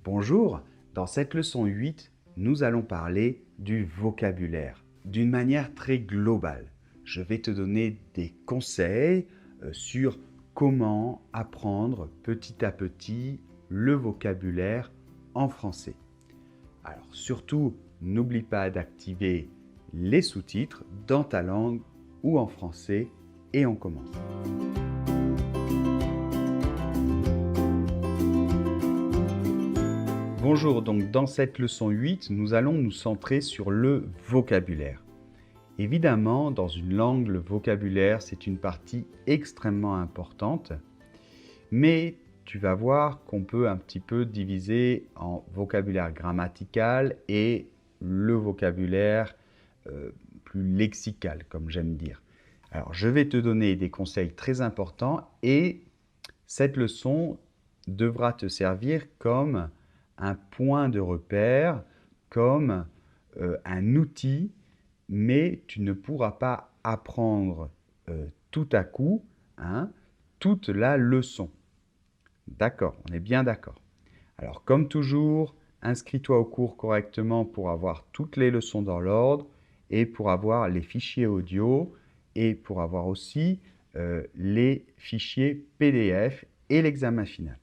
Bonjour, dans cette leçon 8, nous allons parler du vocabulaire d'une manière très globale. Je vais te donner des conseils sur comment apprendre petit à petit le vocabulaire en français. Alors surtout, n'oublie pas d'activer les sous-titres dans ta langue ou en français et on commence. Bonjour, donc dans cette leçon 8, nous allons nous centrer sur le vocabulaire. Évidemment, dans une langue, le vocabulaire, c'est une partie extrêmement importante, mais tu vas voir qu'on peut un petit peu diviser en vocabulaire grammatical et le vocabulaire plus lexical, comme j'aime dire. Alors, je vais te donner des conseils très importants et cette leçon devra te servir comme un point de repère, comme un outil, mais tu ne pourras pas apprendre tout à coup toute la leçon. D'accord, on est bien d'accord. Alors comme toujours, inscris-toi au cours correctement pour avoir toutes les leçons dans l'ordre et pour avoir les fichiers audio et pour avoir aussi les fichiers PDF et l'examen final.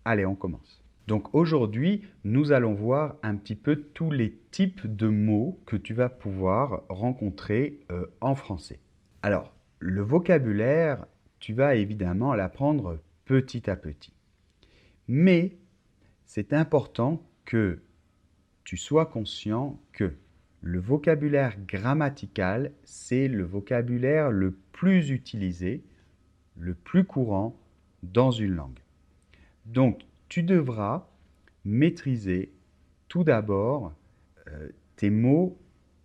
Allez, on commence. Donc aujourd'hui, nous allons voir un petit peu tous les types de mots que tu vas pouvoir rencontrer en français. Alors, le vocabulaire, tu vas évidemment l'apprendre petit à petit. Mais c'est important que tu sois conscient que le vocabulaire grammatical, c'est le vocabulaire le plus utilisé, le plus courant dans une langue. Donc, tu devras maîtriser tout d'abord tes mots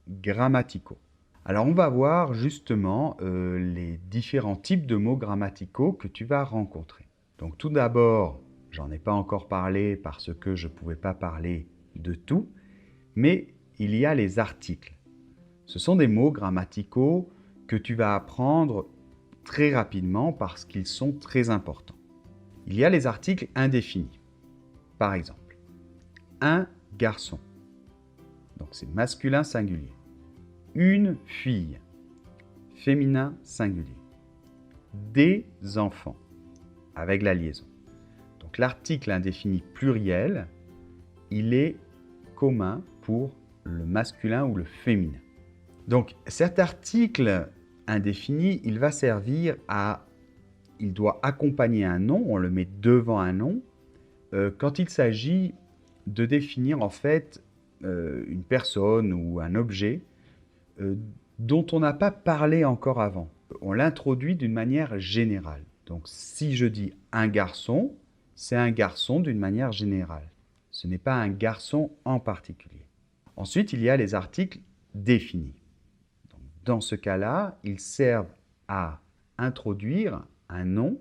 grammaticaux. Alors, on va voir justement les différents types de mots grammaticaux que tu vas rencontrer. Donc, tout d'abord, j'en ai pas encore parlé parce que je ne pouvais pas parler de tout, mais il y a les articles. Ce sont des mots grammaticaux que tu vas apprendre très rapidement parce qu'ils sont très importants. Il y a les articles indéfinis. Par exemple, un garçon. Donc c'est masculin singulier. Une fille. Féminin singulier. Des enfants. Avec la liaison. Donc l'article indéfini pluriel, il est commun pour le masculin ou le féminin. Donc cet article indéfini, il va servir à... Il doit accompagner un nom, on le met devant un nom, quand il s'agit de définir en fait une personne ou un objet dont on n'a pas parlé encore avant. On l'introduit d'une manière générale. Donc si je dis un garçon, c'est un garçon d'une manière générale. Ce n'est pas un garçon en particulier. Ensuite, il y a les articles définis. Donc, dans ce cas-là, ils servent à introduire un nom,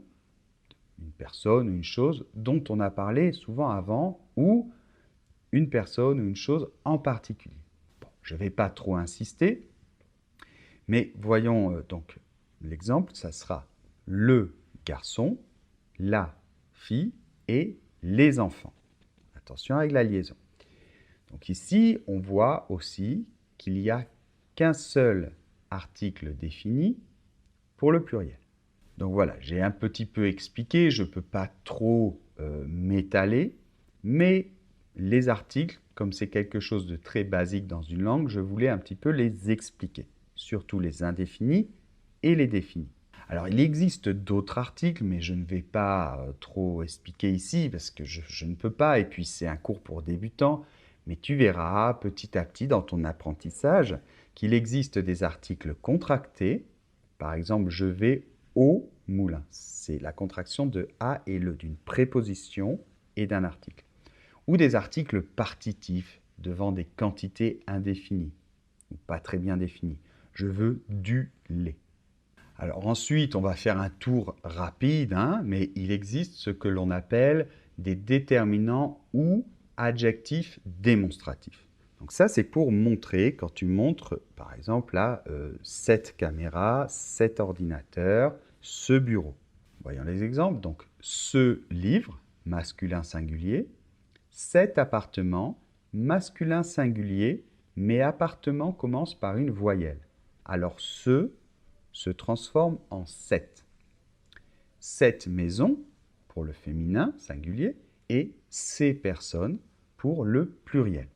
une personne ou une chose dont on a parlé souvent avant, ou une personne ou une chose en particulier. Bon, je ne vais pas trop insister, mais voyons donc l'exemple, ça sera le garçon, la fille et les enfants. Attention avec la liaison. Donc ici, on voit aussi qu'il n'y a qu'un seul article défini pour le pluriel. Donc voilà, j'ai un petit peu expliqué, je ne peux pas trop m'étaler, mais les articles, comme c'est quelque chose de très basique dans une langue, je voulais un petit peu les expliquer, surtout les indéfinis et les définis. Alors il existe d'autres articles, mais je ne vais pas trop expliquer ici parce que je ne peux pas, et puis c'est un cours pour débutants, mais tu verras petit à petit dans ton apprentissage qu'il existe des articles contractés. Par exemple, je vais au moulin. C'est la contraction de A et le, d'une préposition et d'un article. Ou des articles partitifs devant des quantités indéfinies, ou pas très bien définies. Je veux du lait. Alors ensuite, on va faire un tour rapide, mais il existe ce que l'on appelle des déterminants ou adjectifs démonstratifs. Donc ça, c'est pour montrer, quand tu montres, par exemple, là, cette caméra, cet ordinateur, ce bureau. Voyons les exemples. Donc, ce livre, masculin singulier, Cet appartement, masculin singulier, mais appartement commence par une voyelle. Alors ce se transforme en cette. Cette maison, pour le féminin singulier, et ces personnes pour le pluriel,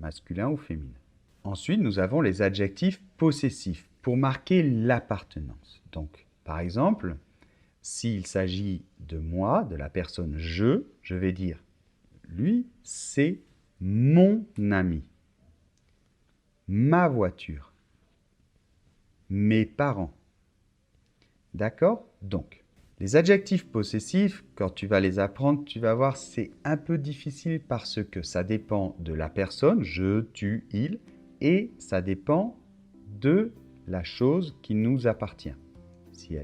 masculin ou féminin. Ensuite, nous avons les adjectifs possessifs pour marquer l'appartenance. Donc, par exemple, s'il s'agit de moi, de la personne je vais dire lui, c'est mon ami, ma voiture, mes parents. D'accord? Donc, les adjectifs possessifs, quand tu vas les apprendre, tu vas voir, c'est un peu difficile parce que ça dépend de la personne, je, tu, il, et ça dépend de la chose qui nous appartient. Si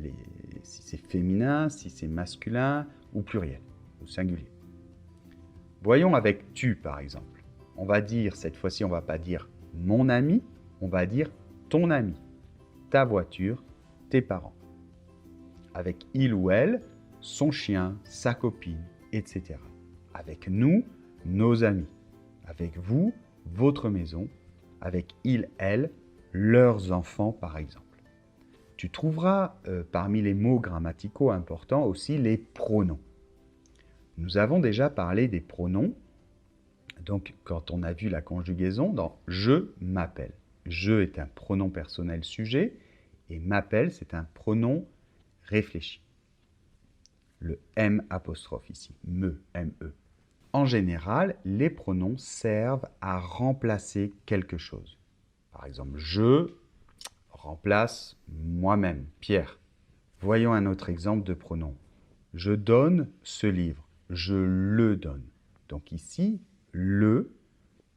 c'est féminin, si c'est masculin ou pluriel ou singulier. Voyons avec tu par exemple. On va dire, cette fois-ci, on ne va pas dire mon ami, on va dire ton ami, ta voiture, tes parents. Avec il ou elle, son chien, sa copine, etc. Avec nous, nos amis. Avec vous, votre maison. Avec il, elle, leurs enfants par exemple. Tu trouveras parmi les mots grammaticaux importants aussi les pronoms. Nous avons déjà parlé des pronoms. Donc, quand on a vu la conjugaison dans « je m'appelle ». Je est un pronom personnel sujet et m'appelle, c'est un pronom réfléchi. Le M apostrophe ici, me, M-E. En général, les pronoms servent à remplacer quelque chose. Par exemple, je remplace moi-même, Pierre. Voyons un autre exemple de pronom. Je donne ce livre. Je le donne. Donc ici, le,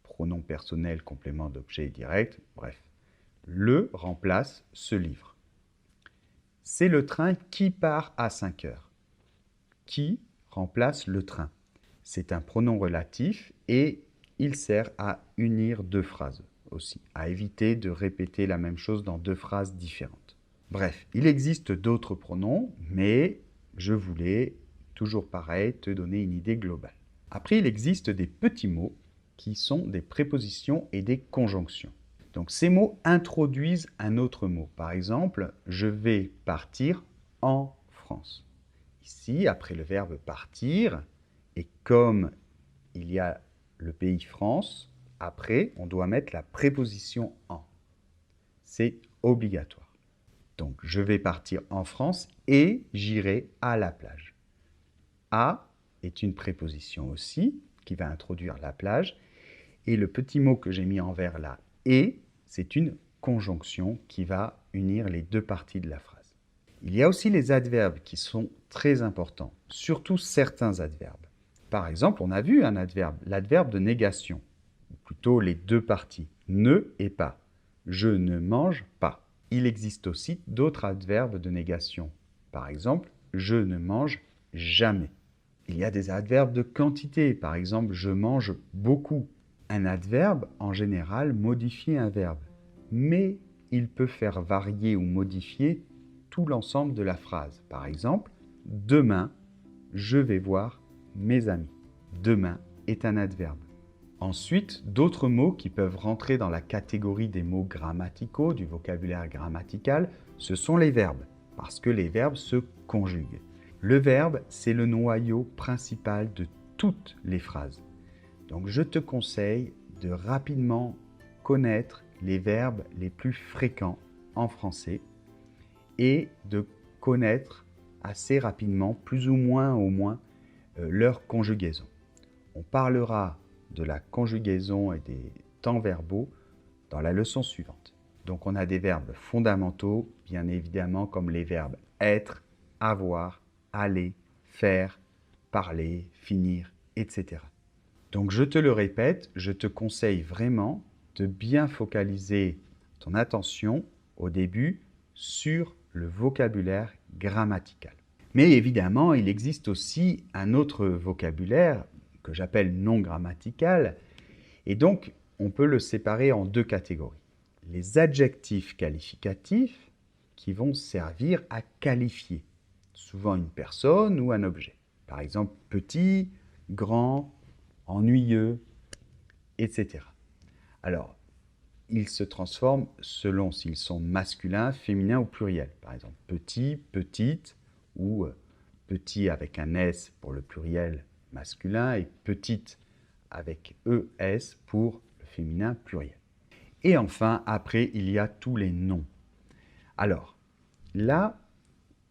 pronom personnel, complément d'objet direct, bref. Le remplace ce livre. C'est le train qui part à 5 heures. Qui remplace le train. C'est un pronom relatif et il sert à unir deux phrases aussi, à éviter de répéter la même chose dans deux phrases différentes. Bref, il existe d'autres pronoms, mais je voulais, toujours pareil, te donner une idée globale. Après, il existe des petits mots qui sont des prépositions et des conjonctions. Donc ces mots introduisent un autre mot. Par exemple, je vais partir en France. Ici, après le verbe partir, et comme il y a le pays France, après, on doit mettre la préposition en. C'est obligatoire. Donc, je vais partir en France et j'irai à la plage. À est une préposition aussi qui va introduire la plage. Et le petit mot que j'ai mis envers là, et, c'est une conjonction qui va unir les deux parties de la phrase. Il y a aussi les adverbes qui sont très importants, surtout certains adverbes. Par exemple, on a vu un adverbe, l'adverbe de négation, ou plutôt les deux parties, ne et pas. Je ne mange pas. Il existe aussi d'autres adverbes de négation. Par exemple, je ne mange jamais. Il y a des adverbes de quantité. Par exemple, je mange beaucoup. Un adverbe, en général, modifie un verbe. Mais il peut faire varier ou modifier tout l'ensemble de la phrase. Par exemple, demain, je vais voir mes amis. Demain est un adverbe. Ensuite, d'autres mots qui peuvent rentrer dans la catégorie des mots grammaticaux, du vocabulaire grammatical, ce sont les verbes, parce que les verbes se conjuguent. Le verbe, c'est le noyau principal de toutes les phrases. Donc je te conseille de rapidement connaître les verbes les plus fréquents en français et de connaître assez rapidement, plus ou moins au moins, leur conjugaison. On parlera de la conjugaison et des temps verbaux dans la leçon suivante. Donc on a des verbes fondamentaux, bien évidemment, comme les verbes être, avoir, aller, faire, parler, finir, etc. Donc je te le répète, je te conseille vraiment de bien focaliser ton attention au début sur le vocabulaire grammatical. Mais évidemment, il existe aussi un autre vocabulaire que j'appelle non grammatical, et donc on peut le séparer en deux catégories. Les adjectifs qualificatifs qui vont servir à qualifier, souvent une personne ou un objet. Par exemple, petit, grand, ennuyeux, etc. Alors, ils se transforment selon s'ils sont masculins, féminins ou pluriels. Par exemple, petit, petite, ou petit avec un S pour le pluriel masculin et petite avec ES pour le féminin pluriel. Et enfin, après, il y a tous les noms. Alors, là,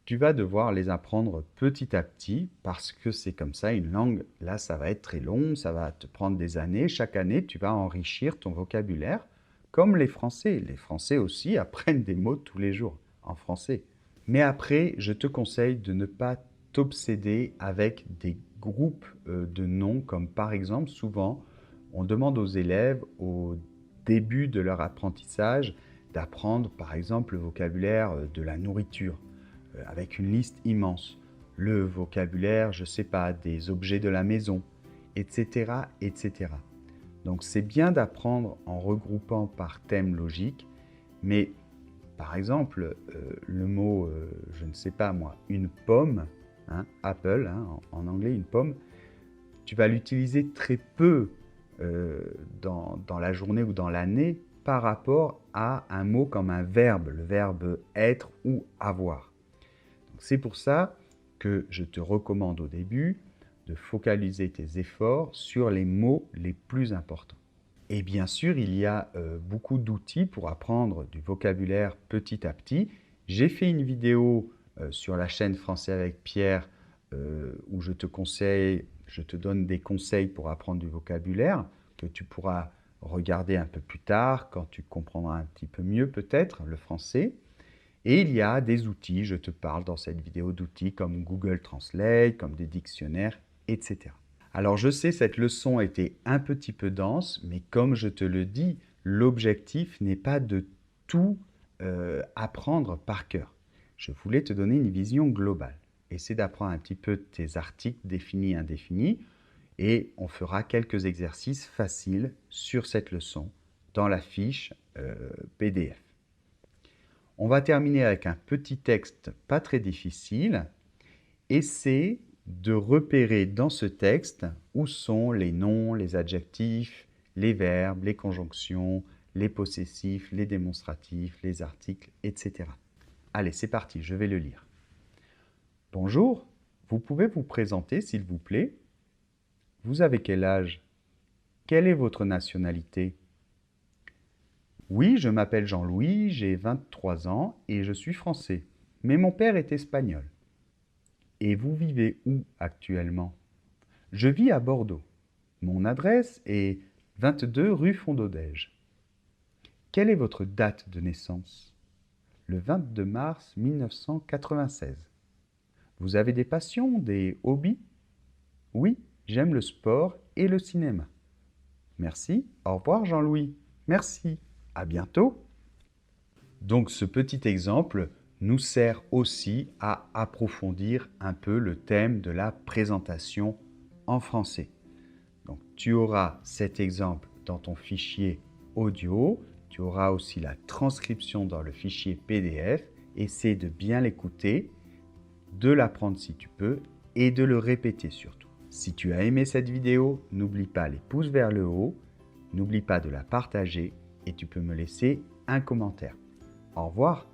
tu vas devoir les apprendre petit à petit parce que c'est comme ça, une langue, là, ça va être très long, ça va te prendre des années. Chaque année, tu vas enrichir ton vocabulaire comme les Français. Les Français aussi apprennent des mots tous les jours en français. Mais après, je te conseille de ne pas t'obséder avec des groupes de noms, comme par exemple, souvent, on demande aux élèves au début de leur apprentissage d'apprendre par exemple le vocabulaire de la nourriture avec une liste immense, le vocabulaire, je ne sais pas, des objets de la maison, etc., etc. Donc c'est bien d'apprendre en regroupant par thème logique, mais par exemple, le mot, je ne sais pas moi, une pomme, hein, apple, hein, en anglais, une pomme, tu vas l'utiliser très peu dans la journée ou dans l'année par rapport à un mot comme un verbe, le verbe être ou avoir. C'est pour ça que je te recommande au début de focaliser tes efforts sur les mots les plus importants. Et bien sûr, il y a beaucoup d'outils pour apprendre du vocabulaire petit à petit. J'ai fait une vidéo sur la chaîne Français avec Pierre où je te donne des conseils pour apprendre du vocabulaire que tu pourras regarder un peu plus tard quand tu comprendras un petit peu mieux peut-être le français. Et il y a des outils, je te parle dans cette vidéo d'outils comme Google Translate, comme des dictionnaires, etc. Alors je sais, cette leçon était un petit peu dense, mais comme je te le dis, l'objectif n'est pas de tout apprendre par cœur. Je voulais te donner une vision globale. Essaie d'apprendre un petit peu tes articles définis, indéfinis, et on fera quelques exercices faciles sur cette leçon dans la fiche PDF. On va terminer avec un petit texte pas très difficile. Essaie de repérer dans ce texte où sont les noms, les adjectifs, les verbes, les conjonctions, les possessifs, les démonstratifs, les articles, etc. Allez, c'est parti, je vais le lire. Bonjour, vous pouvez vous présenter s'il vous plaît? Vous avez quel âge? Quelle est votre nationalité? Oui, je m'appelle Jean-Louis, j'ai 23 ans et je suis français, mais mon père est espagnol. Et vous vivez où actuellement? Je vis à Bordeaux. Mon adresse est 22 rue Fondodège. Quelle est votre date de naissance? Le 22 mars 1996. Vous avez des passions, des hobbies? Oui, j'aime le sport et le cinéma. Merci, au revoir Jean-Louis. Merci, à bientôt. Donc ce petit exemple nous sert aussi à approfondir un peu le thème de la présentation en français. Donc tu auras cet exemple dans ton fichier audio, tu auras aussi la transcription dans le fichier PDF. Essaie de bien l'écouter, de l'apprendre si tu peux et de le répéter surtout. Si tu as aimé cette vidéo, n'oublie pas les pouces vers le haut, n'oublie pas de la partager et tu peux me laisser un commentaire. Au revoir.